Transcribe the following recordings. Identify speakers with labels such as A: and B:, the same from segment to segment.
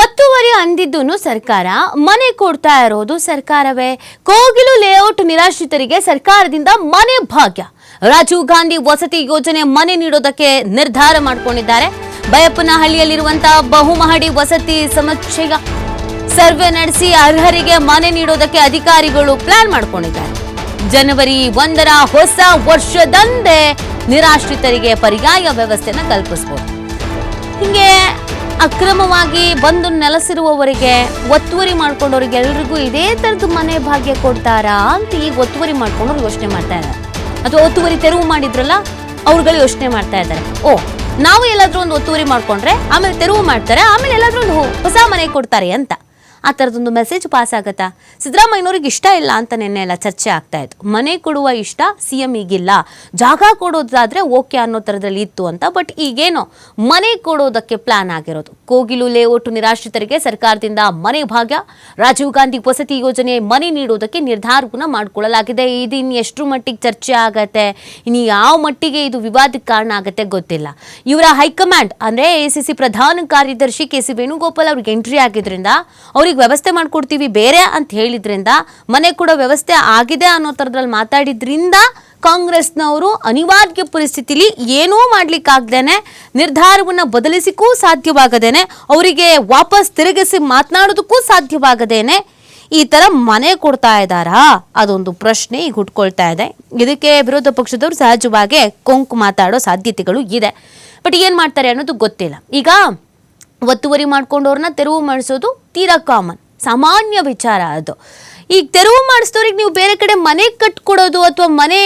A: ಒತ್ತುವರಿ ಅಂದಿದ್ದೂನು ಸರ್ಕಾರ, ಮನೆ ಕೊಡ್ತಾ ಇರೋದು ಸರ್ಕಾರವೇ. ಕೋಗಿಲು ಲೇಔಟ್ ನಿರಾಶ್ರಿತರಿಗೆ ಸರ್ಕಾರದಿಂದ ಮನೆ ಭಾಗ್ಯ. ರಾಜೀವ್ ಗಾಂಧಿ ವಸತಿ ಯೋಜನೆ ಮನೆ ನೀಡೋದಕ್ಕೆ ನಿರ್ಧಾರ ಮಾಡಿಕೊಂಡಿದ್ದಾರೆ. ಬೈಯಪ್ಪನಹಳ್ಳಿಯಲ್ಲಿರುವಂತಹ ಬಹುಮಹಡಿ ವಸತಿ ಸಮುಚ್ಚಯ ಸರ್ವೆ ನಡೆಸಿ ಅರ್ಹರಿಗೆ ಮನೆ ನೀಡೋದಕ್ಕೆ ಅಧಿಕಾರಿಗಳು ಪ್ಲಾನ್ ಮಾಡಿಕೊಂಡಿದ್ದಾರೆ. ಜನವರಿ 1ರ ಹೊಸ ವರ್ಷದಂದೇ ನಿರಾಶ್ರಿತರಿಗೆ ಪರ್ಯಾಯ ವ್ಯವಸ್ಥೆನ ಕಲ್ಪಿಸಬಹುದು. ಹಿಂಗೆ ಅಕ್ರಮವಾಗಿ ಬಂದು ನೆಲೆಸಿರುವವರಿಗೆ, ಒತ್ತುವರಿ ಮಾಡ್ಕೊಂಡವ್ರಿಗೆ ಎಲ್ರಿಗೂ ಇದೇ ತರದ ಮನೆ ಭಾಗ್ಯ ಕೊಡ್ತಾರಾ ಅಂತ ಈಗ ಒತ್ತುವರಿ ಮಾಡ್ಕೊಂಡವ್ರು ಯೋಚನೆ ಮಾಡ್ತಾ ಇದ್ದಾರೆ. ಅಥವಾ ಒತ್ತುವರಿ ತೆರವು ಮಾಡಿದ್ರಲ್ಲ ಅವ್ರುಗಳು ಯೋಚನೆ ಮಾಡ್ತಾ ಇದ್ದಾರೆ, ನಾವು ಎಲ್ಲಾದ್ರೂ ಒಂದು ಒತ್ತುವರಿ ಮಾಡ್ಕೊಂಡ್ರೆ ಆಮೇಲೆ ತೆರವು ಮಾಡ್ತಾರೆ, ಆಮೇಲೆ ಎಲ್ಲಾದ್ರೂ ಒಂದು ಹೊಸ ಮನೆ ಕೊಡ್ತಾರೆ ಅಂತ. ಆ ಥರದೊಂದು ಮೆಸೇಜ್ ಪಾಸ್ ಆಗತ್ತಾ? ಸಿದ್ದರಾಮಯ್ಯನವ್ರಿಗೆ ಇಷ್ಟ ಇಲ್ಲ ಅಂತ ನಿನ್ನೆ ಎಲ್ಲ ಚರ್ಚೆ ಆಗ್ತಾ ಇತ್ತು. ಮನೆ ಕೊಡುವ ಇಷ್ಟ CM ಈಗಿಲ್ಲ, ಜಾಗ ಕೊಡೋದಾದ್ರೆ ಓಕೆ ಅನ್ನೋ ಥರದಲ್ಲಿ ಇತ್ತು ಅಂತ. ಬಟ್ ಈಗೇನೋ ಮನೆ ಕೊಡೋದಕ್ಕೆ ಪ್ಲಾನ್ ಆಗಿರೋದು. ಕೋಗಿಲು ಲೇಔಟ್ ನಿರಾಶ್ರಿತರಿಗೆ ಸರ್ಕಾರದಿಂದ ಮನೆ ಭಾಗ್ಯ. ರಾಜೀವ್ ಗಾಂಧಿ ವಸತಿ ಯೋಜನೆ ಮನೆ ನೀಡೋದಕ್ಕೆ ನಿರ್ಧಾರವನ್ನ ಮಾಡಿಕೊಳ್ಳಲಾಗಿದೆ. ಇದು ಇನ್ನು ಎಷ್ಟು ಮಟ್ಟಿಗೆ ಚರ್ಚೆ ಆಗತ್ತೆ, ಇನ್ನು ಯಾವ ಮಟ್ಟಿಗೆ ಇದು ವಿವಾದಕ್ಕೆ ಕಾರಣ ಆಗತ್ತೆ ಗೊತ್ತಿಲ್ಲ. ಇವರ ಹೈಕಮಾಂಡ್ ಅಂದ್ರೆ ACC ಪ್ರಧಾನ ಕಾರ್ಯದರ್ಶಿ KC ವೇಣುಗೋಪಾಲ್ ಅವ್ರಿಗೆ ಎಂಟ್ರಿ ಆಗಿದ್ರಿಂದ, ಅವ್ರಿಗೆ ವ್ಯವಸ್ಥೆ ಮಾಡ್ಕೊಡ್ತೀವಿ ಬೇರೆ ಅಂತ ಹೇಳಿದ್ರಿಂದ, ಮನೆ ಕೊಡೋ ವ್ಯವಸ್ಥೆ ಆಗಿದೆ ಅನ್ನೋ ಥರದ್ರಲ್ಲಿ ಮಾತಾಡಿದ್ರಿಂದ ಕಾಂಗ್ರೆಸ್ನವರು ಅನಿವಾರ್ಯ ಪರಿಸ್ಥಿತಿಲಿ ಏನೂ ಮಾಡ್ಲಿಕ್ಕಾಗ್ದೇನೆ, ನಿರ್ಧಾರವನ್ನ ಬದಲಿಸಿಕೂ ಸಾಧ್ಯವಾಗದೇನೆ, ಅವರಿಗೆ ವಾಪಸ್ ತಿರುಗಿಸಿ ಮಾತನಾಡೋದಕ್ಕೂ ಸಾಧ್ಯವಾಗದೇನೆ ಈ ತರ ಮನೆ ಕೊಡ್ತಾ ಇದ್ದಾರಾ? ಅದೊಂದು ಪ್ರಶ್ನೆ ಈಗ ಹುಟ್ಕೊಳ್ತಾ ಇದೆ. ಇದಕ್ಕೆ ವಿರೋಧ ಪಕ್ಷದವರು ಸಹಜವಾಗಿ ಕೊಂಕು ಮಾತಾಡೋ ಸಾಧ್ಯತೆಗಳು ಇದೆ. ಬಟ್ ಏನ್ ಮಾಡ್ತಾರೆ ಅನ್ನೋದು ಗೊತ್ತಿಲ್ಲ. ಈಗ ಒತ್ತುವರಿ ಮಾಡ್ಕೊಂಡವ್ರನ್ನ ತೆರವು ಮಾಡಿಸೋದು ತೀರಾ ಕಾಮನ್, ಸಾಮಾನ್ಯ ವಿಚಾರ ಅದು. ಈಗ ತೆರವು ಮಾಡಿಸಿದವ್ರಿಗೆ ನೀವು ಬೇರೆ ಕಡೆ ಮನೆ ಕಟ್ಕೊಡೋದು ಅಥವಾ ಮನೆ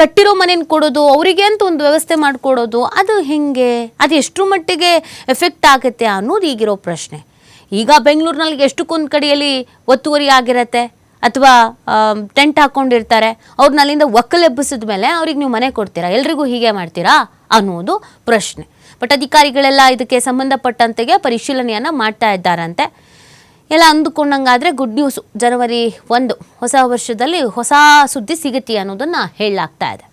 A: ಕಟ್ಟಿರೋ ಮನೇನ ಕೊಡೋದು, ಅವರಿಗೆ ಅಂತ ಒಂದು ವ್ಯವಸ್ಥೆ ಮಾಡಿಕೊಡೋದು, ಅದು ಹೆಂಗೆ, ಅದು ಎಷ್ಟರ ಮಟ್ಟಿಗೆ ಎಫೆಕ್ಟ್ ಆಗುತ್ತೆ ಅನ್ನೋದು ಈಗಿರೋ ಪ್ರಶ್ನೆ. ಈಗ ಬೆಂಗಳೂರಿನಲ್ಲಿ ಎಷ್ಟಕ್ಕೊಂದು ಕಡೆಯಲ್ಲಿ ಒತ್ತುವರಿ ಆಗಿರತ್ತೆ, ಅಥವಾ ಟೆಂಟ್ ಹಾಕೊಂಡಿರ್ತಾರೆ, ಅವ್ರನ್ನ ಅಲ್ಲಿಂದ ಒಕ್ಕಲೆಬ್ಬಿಸಿದ ಮೇಲೆ ಅವ್ರಿಗೆ ನೀವು ಮನೆ ಕೊಡ್ತೀರಾ? ಎಲ್ರಿಗೂ ಹೀಗೆ ಮಾಡ್ತೀರಾ ಅನ್ನೋದು ಪ್ರಶ್ನೆ. ಬಟ್ ಅಧಿಕಾರಿಗಳೆಲ್ಲ ಇದಕ್ಕೆ ಸಂಬಂಧಪಟ್ಟಂತೆಗೆ ಪರಿಶೀಲನೆಯನ್ನ ಮಾಡ್ತಾ ಇದ್ದಾರಂತೆ. ಎಲ್ಲ ಅಂದುಕೊಂಡಂಗಾದ್ರೆ ಗುಡ್ ನ್ಯೂಸ್. ಜನವರಿ 1 ಹೊಸ ವರ್ಷದಲ್ಲಿ ಹೊಸ ಸುದ್ದಿ ಸಿಗುತ್ತೆ ಅನ್ನೋದನ್ನ ಹೇಳಲಾಗ್ತಾ ಇದೆ.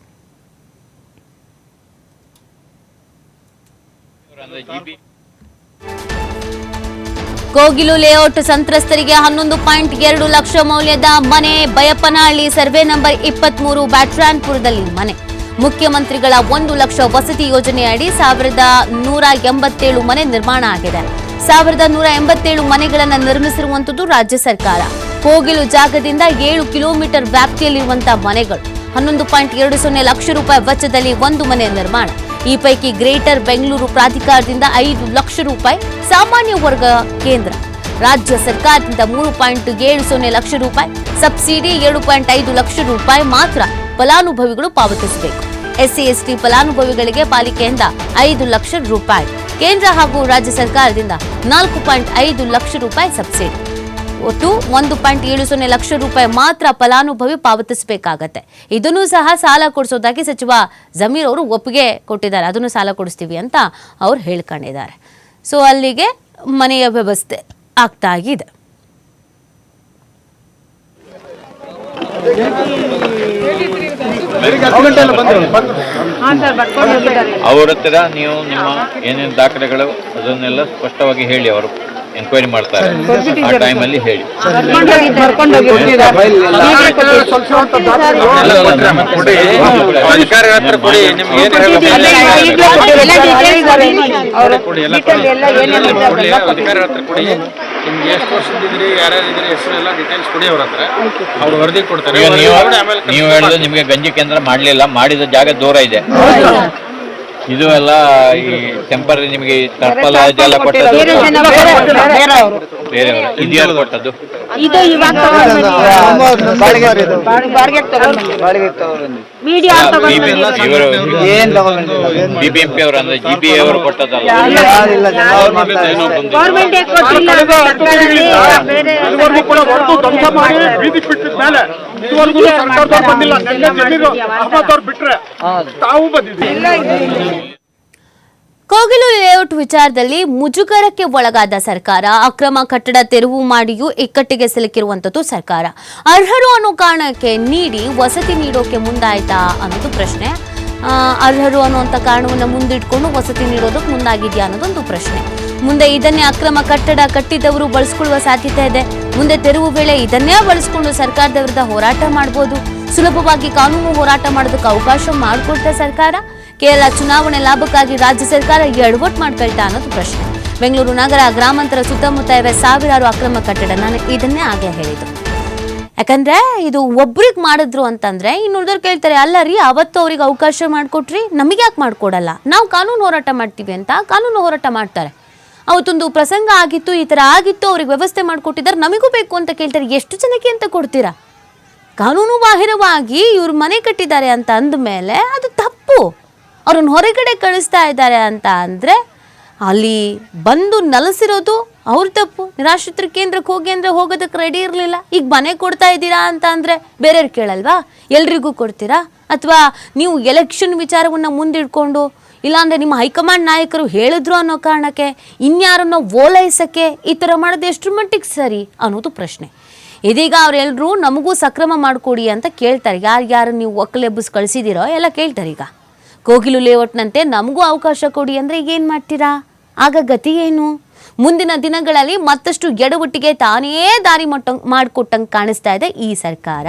A: ಕೋಗಿಲು ಲೇಔಟ್ ಸಂತ್ರಸ್ತರಿಗೆ 11.2 ಲಕ್ಷ ಮೌಲ್ಯದ ಮನೆ. ಬೈಯಪ್ಪನಹಳ್ಳಿ ಸರ್ವೆ ನಂಬರ್ 23 ಬ್ಯಾಟ್ರಾನ್ಪುರದಲ್ಲಿ ಮನೆ. ಮುಖ್ಯಮಂತ್ರಿಗಳ 1 ಲಕ್ಷ ವಸತಿ ಯೋಜನೆಯಡಿ 1187 ಮನೆ ನಿರ್ಮಾಣ ಆಗಿದೆ. 1187 ಮನೆಗಳನ್ನು ನಿರ್ಮಿಸಿರುವಂತದ್ದು ರಾಜ್ಯ ಸರ್ಕಾರ. ಕೋಗಿಲು ಜಾಗದಿಂದ 7 ಕಿಲೋಮೀಟರ್ ವ್ಯಾಪ್ತಿಯಲ್ಲಿರುವಂತಹ ಮನೆಗಳು. 11.20 ಲಕ್ಷ ರೂಪಾಯಿ ವೆಚ್ಚದಲ್ಲಿ 1 ಮನೆ ನಿರ್ಮಾಣ. ಈ ಪೈಕಿ ಗ್ರೇಟರ್ ಬೆಂಗಳೂರು ಪ್ರಾಧಿಕಾರದಿಂದ 5 ಲಕ್ಷ ರೂಪಾಯಿ, ಸಾಮಾನ್ಯ ವರ್ಗ ಕೇಂದ್ರ ರಾಜ್ಯ ಸರ್ಕಾರದಿಂದ 3.70 ಲಕ್ಷ ರೂಪಾಯಿ, ಸಬ್ಸಿಡಿ 7.5 ಲಕ್ಷ ರೂಪಾಯಿ ಮಾತ್ರ ಫಲಾನುಭವಿಗಳು ಪಾವತಿಸಬೇಕು. SC ST ಫಲಾನುಭವಿಗಳಿಗೆ ಪಾಲಿಕೆಯಿಂದ 5 ಲಕ್ಷ ರೂಪಾಯಿ, ಕೇಂದ್ರ ಹಾಗೂ ರಾಜ್ಯ ಸರ್ಕಾರದಿಂದ 4.5 ಲಕ್ಷ ರೂಪಾಯಿ ಸಬ್ಸಿಡಿ. ಒಟ್ಟು 1.70 ಲಕ್ಷ ರೂಪಾಯಿ ಮಾತ್ರ ಫಲಾನುಭವಿ ಪಾವತಿಸಬೇಕಾಗತ್ತೆ. ಇದನ್ನು ಸಹ ಸಾಲ ಕೊಡಿಸೋದಾಗಿ ಸಚಿವ ಜಮೀರ್ ಅವರು ಒಪ್ಪಿಗೆ ಕೊಟ್ಟಿದ್ದಾರೆ. ಅದನ್ನು ಸಾಲ ಕೊಡಿಸ್ತೀವಿ ಅಂತ ಅವ್ರು ಹೇಳ್ಕೊಂಡಿದ್ದಾರೆ. ಸೊ ಅಲ್ಲಿಗೆ ಮನೆಯ ವ್ಯವಸ್ಥೆ ಆಗ್ತಾ ಇದೆ.
B: ಅವ್ರ ಹತ್ರ ನೀವು ನಿಮ್ಮ ಏನೇನು ದಾಖಲೆಗಳು ಅದನ್ನೆಲ್ಲ ಸ್ಪಷ್ಟವಾಗಿ ಹೇಳಿ, ಅವರು ಎನ್ಕ್ವೈರಿ ಮಾಡ್ತಾರೆ. ಆ ಟೈಮಲ್ಲಿ ಹೇಳಿ. ಅಧಿಕಾರಿಗಳ ಹತ್ರ ಕೊಡಿ, ನಿಮ್ಗೆ ಅಧಿಕಾರಿಗಳ ಹತ್ರ ಕೊಡಿ. ನಿಮ್ಗೆ ಎಷ್ಟು ವರ್ಷದಿದ್ರಿ, ಯಾರ್ಯಾರಿದ್ರಿ, ಹೆಸರು ಎಲ್ಲ ಡೀಟೇಲ್ಸ್ ಕೊಡಿ ಅವ್ರ ಹತ್ರ. ಅವ್ರು ವರದಿ ಕೊಡ್ತಾರೆ. ನೀವು ಹೇಳಿದ್ರೆ ನಿಮ್ಗೆ ಗಂಜಿ ಕೇಂದ್ರ ಮಾಡ್ಲಿಲ್ಲ, ಮಾಡಿದ ಜಾಗ ದೂರ ಇದೆ. ಇದು ಎಲ್ಲ ಈ ಟೆಂಪರರಿ ನಿಮಗೆ ತರ್ಪಲ ಇದೆಲ್ಲ ಕೊಟ್ಟದ್ದು ಬೇರೆಯವರು, ಇದ್ಯಾರು ಕೊಟ್ಟದ್ದು? BBMP ಅವರು ಅಂದ್ರೆ GB ಅವರು ಕೊಟ್ಟದಲ್ಲ.
A: ಕೋಗಿಲು ಲೇಔಟ್ ವಿಚಾರದಲ್ಲಿ ಮುಜುಗರಕ್ಕೆ ಒಳಗಾದ ಸರ್ಕಾರ, ಅಕ್ರಮ ಕಟ್ಟಡ ತೆರವು ಮಾಡಿಯೂ ಇಕ್ಕಟ್ಟಿಗೆ ಸಿಲುಕಿರುವಂತದ್ದು ಸರ್ಕಾರ. ಅರ್ಹರು ಅನ್ನೋ ಕಾರಣಕ್ಕೆ ನೀಡಿ ವಸತಿ ನೀಡೋಕೆ ಮುಂದಾಯ್ತಾ ಅನ್ನೋದು ಪ್ರಶ್ನೆ. ಅರ್ಹರು ಅನ್ನುವಂಥ ಕಾರಣವನ್ನು ಮುಂದಿಟ್ಕೊಂಡು ವಸತಿ ನೀಡೋದಕ್ಕೆ ಮುಂದಾಗಿದೆಯಾ ಅನ್ನೋದೊಂದು ಪ್ರಶ್ನೆ. ಮುಂದೆ ಇದನ್ನೇ ಅಕ್ರಮ ಕಟ್ಟಡ ಕಟ್ಟಿದವರು ಬಳಸ್ಕೊಳ್ಳುವ ಸಾಧ್ಯತೆ ಇದೆ. ಮುಂದೆ ತೆರವು ವೇಳೆ ಇದನ್ನೇ ಬಳಸ್ಕೊಂಡು ಸರ್ಕಾರದ ವಿರುದ್ಧ ಹೋರಾಟ ಮಾಡಬಹುದು. ಸುಲಭವಾಗಿ ಕಾನೂನು ಹೋರಾಟ ಮಾಡೋದಕ್ಕೆ ಅವಕಾಶ ಮಾಡಿಕೊಡ್ತಾ ಸರ್ಕಾರ. ಕೇರಳ ಚುನಾವಣೆ ಲಾಭಕ್ಕಾಗಿ ರಾಜ್ಯ ಸರ್ಕಾರ ಎಡವಟ್ಟು ಮಾಡ್ಕೊಳ್ತಾ ಅನ್ನೋದು ಪ್ರಶ್ನೆ. ಬೆಂಗಳೂರು ನಗರ ಗ್ರಾಮಾಂತರ ಸುತ್ತಮುತ್ತ ಇವೆ ಸಾವಿರಾರು ಅಕ್ರಮ ಕಟ್ಟಡ. ನಾನು ಇದನ್ನೇ ಆಗಲೇ ಹೇಳಿದ್ದು. ಯಾಕಂದ್ರೆ ಇದು ಒಬ್ರಿಗೆ ಮಾಡಿದ್ರು ಅಂತಂದ್ರೆ ಇನ್ನುಳಿದವ್ರು ಕೇಳ್ತಾರೆ, ಅಲ್ಲ ರೀ ಅವತ್ತು ಅವ್ರಿಗೆ ಅವಕಾಶ ಮಾಡಿಕೊಟ್ರಿ, ನಮಗೆ ಯಾಕೆ ಮಾಡ್ಕೊಡಲ್ಲ, ನಾವು ಕಾನೂನು ಹೋರಾಟ ಮಾಡ್ತೀವಿ ಅಂತ ಕಾನೂನು ಹೋರಾಟ ಮಾಡ್ತಾರೆ. ಅವತ್ತೊಂದು ಪ್ರಸಂಗ ಆಗಿತ್ತು, ಈ ಥರ ಆಗಿತ್ತು, ಅವ್ರಿಗೆ ವ್ಯವಸ್ಥೆ ಮಾಡಿಕೊಟ್ಟಿದ್ದಾರೆ, ನಮಗೂ ಬೇಕು ಅಂತ ಕೇಳ್ತಾರೆ. ಎಷ್ಟು ಜನಕ್ಕೆ ಅಂತ ಕೊಡ್ತೀರಾ? ಕಾನೂನು ಬಾಹಿರವಾಗಿ ಇವ್ರು ಮನೆ ಕಟ್ಟಿದ್ದಾರೆ ಅಂತ ಅಂದಮೇಲೆ ಅದು ತಪ್ಪು. ಅವ್ರನ್ನ ಹೊರಗಡೆ ಕಳಿಸ್ತಾ ಇದ್ದಾರೆ ಅಂತ ಅಂದರೆ ಅಲ್ಲಿ ಬಂದು ನೆಲೆಸಿರೋದು ಅವ್ರ ತಪ್ಪು. ನಿರಾಶ್ರಿತರ ಕೇಂದ್ರಕ್ಕೆ ಹೋಗಿ ಅಂದರೆ ಹೋಗೋದಕ್ಕೆ ರೆಡಿ ಇರಲಿಲ್ಲ. ಈಗ ಮನೆ ಕೊಡ್ತಾ ಇದ್ದೀರಾ ಅಂತ ಅಂದರೆ ಬೇರೆಯವ್ರು ಕೇಳಲ್ವಾ? ಎಲ್ರಿಗೂ ಕೊಡ್ತೀರಾ? ಅಥವಾ ನೀವು ಎಲೆಕ್ಷನ್ ವಿಚಾರವನ್ನು ಮುಂದಿಡ್ಕೊಂಡು, ಇಲ್ಲಾಂದರೆ ನಿಮ್ಮ ಹೈಕಮಾಂಡ್ ನಾಯಕರು ಹೇಳಿದ್ರು ಅನ್ನೋ ಕಾರಣಕ್ಕೆ ಇನ್ಯಾರನ್ನ ಓಲೈಸೋಕ್ಕೆ ಈ ಥರ ಮಾಡೋದು ಎಷ್ಟರ ಮಟ್ಟಿಗೆ ಸರಿ ಅನ್ನೋದು ಪ್ರಶ್ನೆ. ಇದೀಗ ಅವರೆಲ್ಲರೂ ನಮಗೂ ಸಕ್ರಮ ಮಾಡಿಕೊಡಿ ಅಂತ ಕೇಳ್ತಾರೆ. ಯಾರು ನೀವು ಒಕ್ಕಲೆಬ್ಬಿಸಿ ಕಳಿಸಿದ್ದೀರೋ ಎಲ್ಲ ಕೇಳ್ತಾರೆ. ಈಗ ಕೋಗಿಲು ಲೇಔಟ್ನಂತೆ ನಮಗೂ ಅವಕಾಶ ಕೊಡಿ ಅಂದರೆ ಈಗ ಏನು ಮಾಡ್ತೀರಾ? ಆಗ ಗತಿ ಏನು? ಮುಂದಿನ ದಿನಗಳಲ್ಲಿ ಮತ್ತಷ್ಟು ಎಡವಟ್ಟಿಗೆ ತಾನೇ ದಾರಿ ಮಾಡಿಕೊಟ್ಟಂಗೆ ಕಾಣಿಸ್ತಾ ಇದೆ ಈ ಸರ್ಕಾರ.